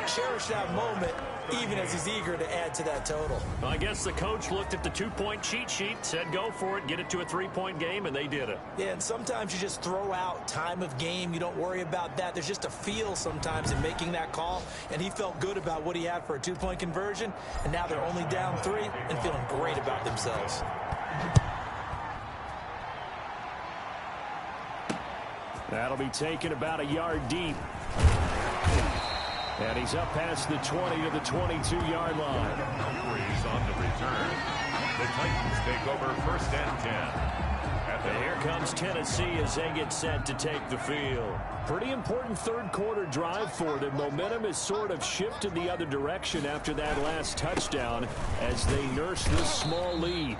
Cherish that moment, even as he's eager to add to that total. Well, I guess the coach looked at the 2-point cheat sheet, said go for it, get it to a 3-point game, and they did it. Yeah, and sometimes you just throw out time of game. You don't worry about that. There's just a feel sometimes in making that call, and he felt good about what he had for a 2-point conversion, and now they're only down 3 and feeling great about themselves. That'll be taken about a yard deep. And he's up past the 20 to the 22-yard line. Humphreys on the return. The Titans take over 1st and 10. And here comes Tennessee as they get set to take the field. Pretty important third-quarter drive for them. Momentum has sort of shifted the other direction after that last touchdown as they nurse this small lead.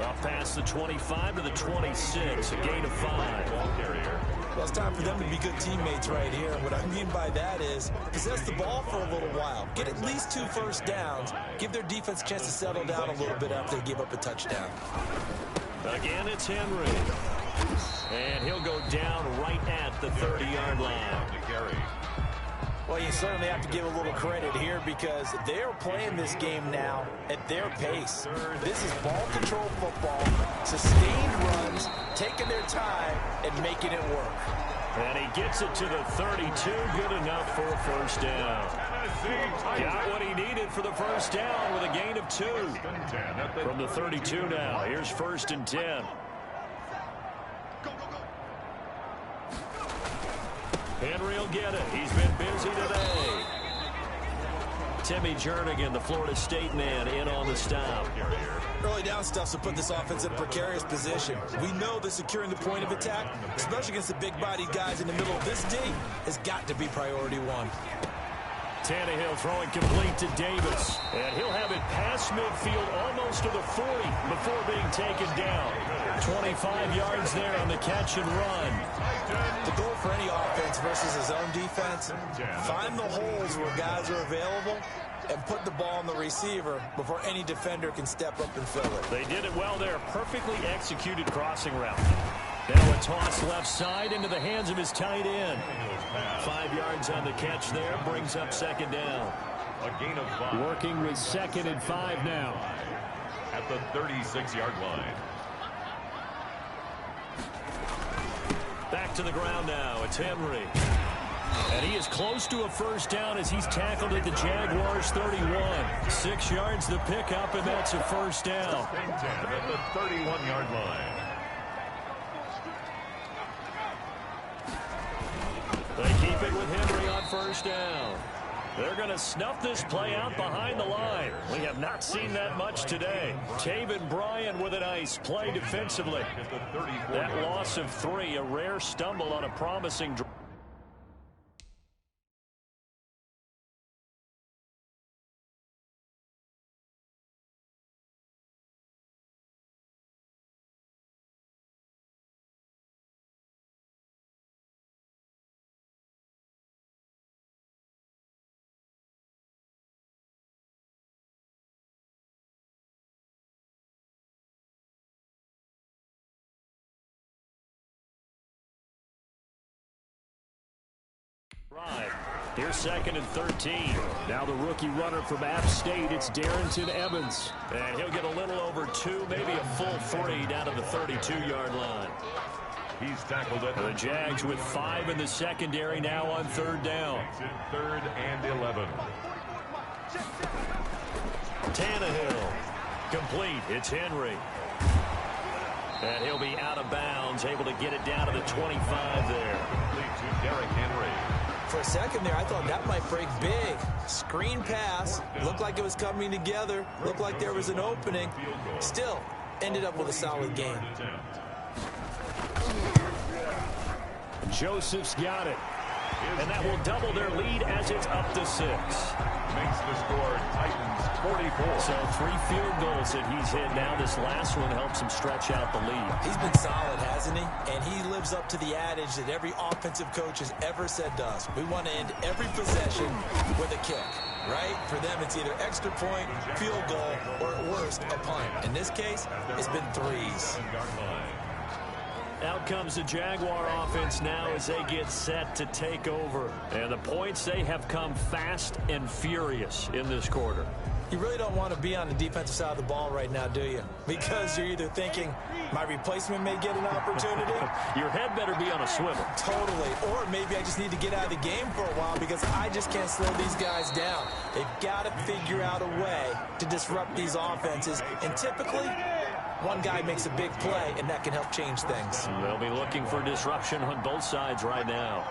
Up past the 25 to the 26, a gain of 5. Ball carrier. Well, it's time for them to be good teammates right here. What I mean by that is possess the ball for a little while. Get at least 2 first downs. Give their defense a chance to settle down a little bit after they give up a touchdown. Again, it's Henry. And he'll go down right at the 30-yard line. To carry. Well, you certainly have to give a little credit here because they're playing this game now at their pace. This is ball control football, sustained runs, taking their time, and making it work. And he gets it to the 32, good enough for a first down. Got what he needed for the first down with a gain of 2. From the 32 now, here's 1st and 10. Henry will get it. He's been busy today. Timmy Jernigan, the Florida State man, in on the stop. Early down stuff will put this offense in a precarious position. We know that securing the point of attack, especially against the big-bodied guys in the middle of this D, has got to be priority 1. Tannehill throwing complete to Davis. And he'll have it past midfield almost to the 40 before being taken down. 25 yards there on the catch and run. The goal for any offense versus his own defense, find the holes where guys are available and put the ball on the receiver before any defender can step up and fill it. They did it well there. Perfectly executed crossing route. Now a toss left side into the hands of his tight end. 5 yards on the catch there. Brings up 2nd down. A gain of 5. Working with 2nd and 5 now. At the 36-yard line. Back to the ground now. It's Henry. And he is close to a first down as he's tackled at the Jaguars 31. 6 yards the pickup, and that's a first down. 10 at the 31-yard line. They keep it with Henry on first down. They're going to snuff this play out behind the line. We have not seen that much today. Taven Bryan with a nice play defensively. That loss of 3, a rare stumble on a promising drive. Here's 2nd and 13. Now the rookie runner from App State, it's Darrington Evans. And he'll get a little over 2, maybe a full 3 down to the 32-yard line. He's tackled at the Jags with 5 in the secondary now on 3rd down. 3rd and 11. Tannehill. Complete. It's Henry. And he'll be out of bounds, able to get it down to the 25 there. Complete to Derrick Henry. For a second there, I thought that might break big. Screen pass. Looked like it was coming together. Looked like there was an opening. Still, ended up with a solid game. Joseph's got it. And that will double their lead as it's up to 6. Makes the score Titans 44. So 3 field goals that he's hit now. This last one helps him stretch out the lead. He's been solid, hasn't he? And he lives up to the adage that every offensive coach has ever said to us. We want to end every possession with a kick, right? For them, it's either extra point, field goal, or at worst, a punt. In this case, it's been 3s. Out comes the Jaguar offense now as they get set to take over. And the points, they have come fast and furious in this quarter. You really don't want to be on the defensive side of the ball right now, do you? Because you're either thinking, my replacement may get an opportunity. Your head better be on a swivel. Totally. Or maybe I just need to get out of the game for a while because I just can't slow these guys down. They've got to figure out a way to disrupt these offenses. And typically, one guy makes a big play, and that can help change things. They'll be looking for disruption on both sides right now.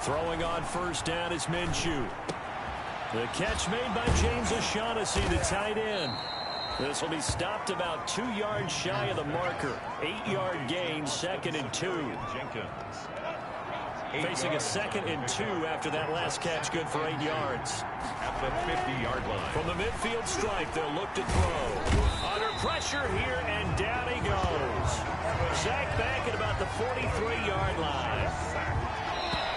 Throwing on first down is Minshew. The catch made by James O'Shaughnessy, the tight end. This will be stopped about 2 yards shy of the marker. 8-yard gain, 2nd and 2. Jenkins. Facing a 2nd and 2 after that last catch, good for 8 yards. At the 50-yard line. From the midfield stripe, they'll look to throw. Under pressure here, and down he goes. Sacked back at about the 43-yard line.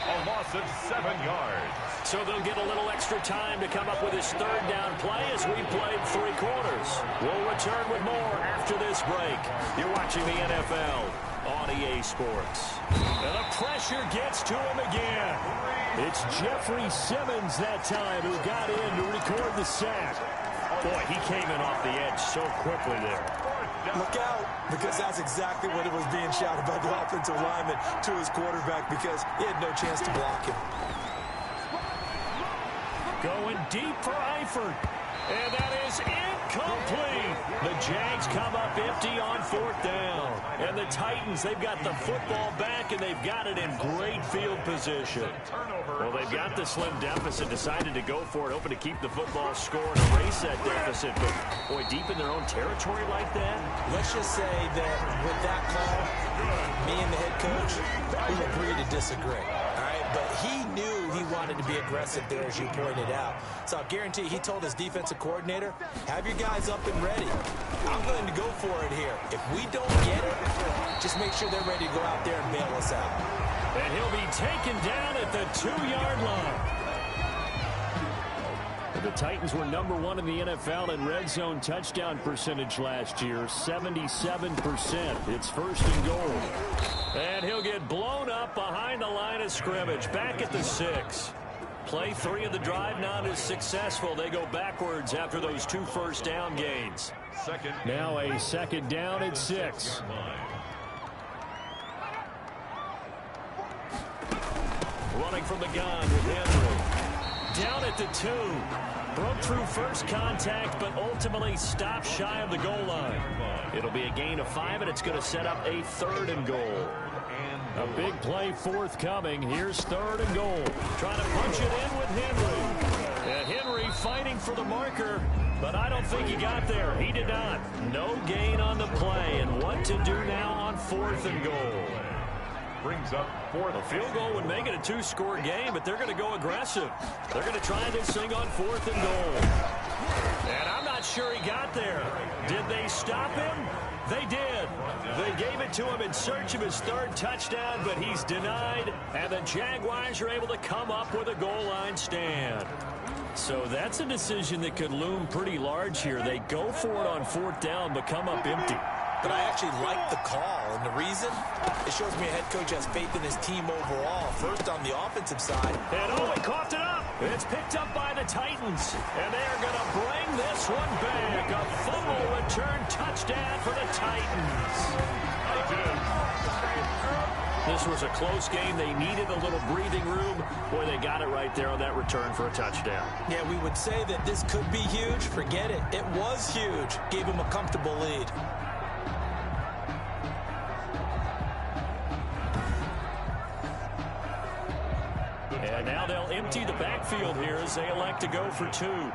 A loss of 7 yards. So they'll get a little extra time to come up with his 3rd down play as we played 3 quarters. We'll return with more after this break. You're watching the NFL on EA Sports. And the pressure gets to him again. It's Jeffrey Simmons that time who got in to record the sack. Boy, he came in off the edge so quickly there. Look out, because that's exactly what it was being shouted by the offensive lineman to his quarterback because he had no chance to block him. Going deep for Eifert. And that is incomplete. The Jags come up empty on 4th down. And the Titans, they've got the football back, and they've got it in great field position. Well, they've got the slim deficit, decided to go for it, hoping to keep the football score and erase that deficit. But, boy, deep in their own territory like that? Let's just say that with that call, me and the head coach, we agree to disagree. All right, but he knew he wanted to be aggressive there, as you pointed out. So I guarantee he told his defensive coordinator, have your guys up and ready. I'm going to go for it here. If we don't get it, just make sure they're ready to go out there and bail us out. And he'll be taken down at the 2-yard line. The Titans were number 1 in the NFL in red zone touchdown percentage last year, 77%. It's 1st and goal. And he'll get blown up behind the line of scrimmage, back at the 6. Play 3 of the drive not as successful. They go backwards after those 2 first down gains. Now a 2nd down at 6. Running from the gun with Henry. Down at the 2. Broke through first contact, but ultimately stopped shy of the goal line. It'll be a gain of 5, and it's going to set up a 3rd and goal. A big play forthcoming. Here's 3rd and goal. Trying to punch it in with Henry. And Henry fighting for the marker, but I don't think he got there. He did not. No gain on the play. And what to do now on 4th and goal? Brings up 4th. A field goal would make it a 2-score game, but they're going to go aggressive. They're going to try this thing on 4th and goal. And I'm not sure he got there. Did they stop him? They did. They gave it to him in search of his 3rd touchdown, but he's denied, and the Jaguars are able to come up with a goal line stand. So that's a decision that could loom pretty large here. They go for it on 4th down, but come up empty. But I actually like the call, and the reason? It shows me a head coach has faith in his team overall. First on the offensive side. And he coughed it up. It's picked up by the Titans. And they are going to bring this one back. A fumble return touchdown for the Titans. This was a close game. They needed a little breathing room. Boy, they got it right there on that return for a touchdown. Yeah, we would say that this could be huge. Forget it. It was huge. Gave him a comfortable lead. And now they'll empty the backfield here as they elect to go for 2.